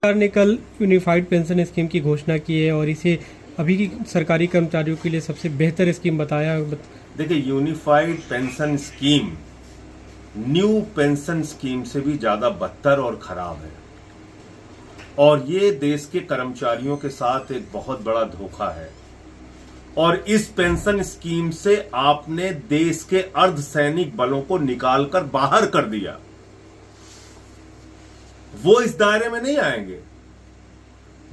सरकार ने कल यूनिफाइड पेंशन स्कीम की घोषणा की है और इसे अभी की सरकारी कर्मचारियों के लिए सबसे बेहतर स्कीम बताया। देखिए, unified pension scheme new pension scheme से भी ज्यादा बदतर और खराब है और ये देश के कर्मचारियों के साथ एक बहुत बड़ा धोखा है। और इस पेंशन स्कीम से आपने देश के अर्धसैनिक बलों को निकालकर बाहर कर दिया। वो इस दायरे में नहीं आएंगे।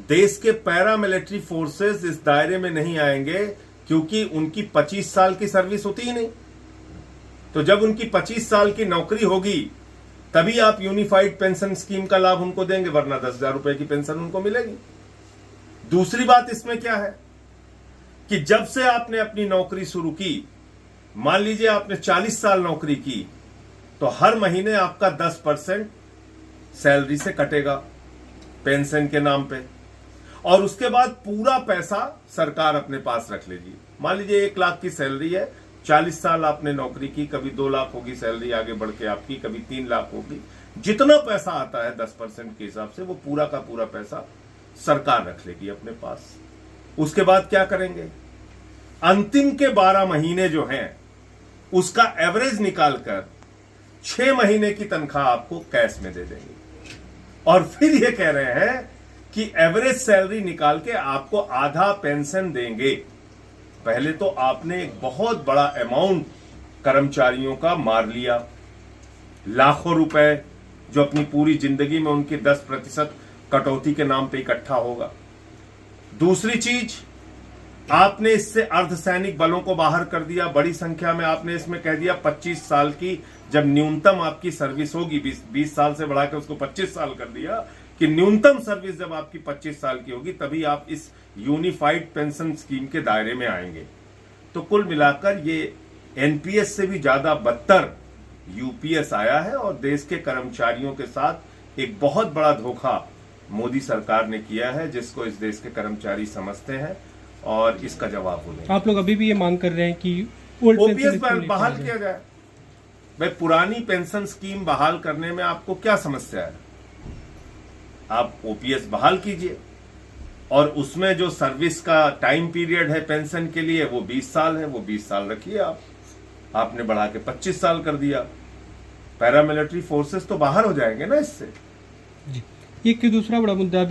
देश के पैरामिलिट्री फोर्सेस इस दायरे में नहीं आएंगे क्योंकि उनकी 25 साल की सर्विस होती ही नहीं। तो जब उनकी 25 साल की नौकरी होगी तभी आप यूनिफाइड पेंशन स्कीम का लाभ उनको देंगे, वरना 10,000 रुपए की पेंशन उनको मिलेगी। दूसरी बात इसमें क्या है कि जब से आपने अपनी नौकरी शुरू की, मान लीजिए आपने 40 साल नौकरी की, तो हर महीने आपका 10% सैलरी से कटेगा पेंशन के नाम पे और उसके बाद पूरा पैसा सरकार अपने पास रख लेगी। मान लीजिए 1 लाख की सैलरी है, 40 साल आपने नौकरी की, कभी 2 लाख होगी सैलरी आगे बढ़ के आपकी, कभी 3 लाख होगी। जितना पैसा आता है 10% के हिसाब से वो पूरा का पूरा पैसा सरकार रख लेगी अपने पास। उसके बाद क्या करेंगे, अंतिम के 12 महीने जो हैं उसका एवरेज निकालकर 6 महीने की तनख्वाह आपको कैश में दे देंगे और फिर ये कह रहे हैं कि एवरेज सैलरी निकाल के आपको आधा पेंशन देंगे। पहले तो आपने एक बहुत बड़ा अमाउंट कर्मचारियों का मार लिया, लाखों रुपए जो अपनी पूरी जिंदगी में उनकी 10% कटौती के नाम पे इकट्ठा होगा। दूसरी चीज, आपने इससे अर्धसैनिक बलों को बाहर कर दिया बड़ी संख्या में। आपने इसमें कह दिया 25 साल की जब न्यूनतम आपकी सर्विस होगी, 20 साल से बढ़ा के उसको 25 साल कर दिया कि न्यूनतम सर्विस जब आपकी 25 साल की होगी तभी आप इस यूनिफाइड पेंशन स्कीम के दायरे में आएंगे। तो कुल मिलाकर ये एनपीएस से भी ज्यादा बदतर यूपीएस आया है और देश के कर्मचारियों के साथ एक बहुत बड़ा धोखा मोदी सरकार ने किया है, जिसको इस देश के कर्मचारी समझते हैं और इसका जवाब होने। आप लोग अभी भी ये मांग कर रहे हैं कि ओपीएस बहाल किया जाए। भाई, पुरानी पेंशन स्कीम बहाल करने में आपको क्या समस्या है? आप ओपीएस बहाल कीजिए और उसमें जो सर्विस का टाइम पीरियड है पेंशन के लिए वो 20 साल है, वो 20 साल रखिए आप। आपने बढ़ा के 25 साल कर दिया, पैरामिलिट्री फोर्सेस तो बाहर हो जाएंगे ना इससे। जी, एक दूसरा बड़ा मुद्दा भी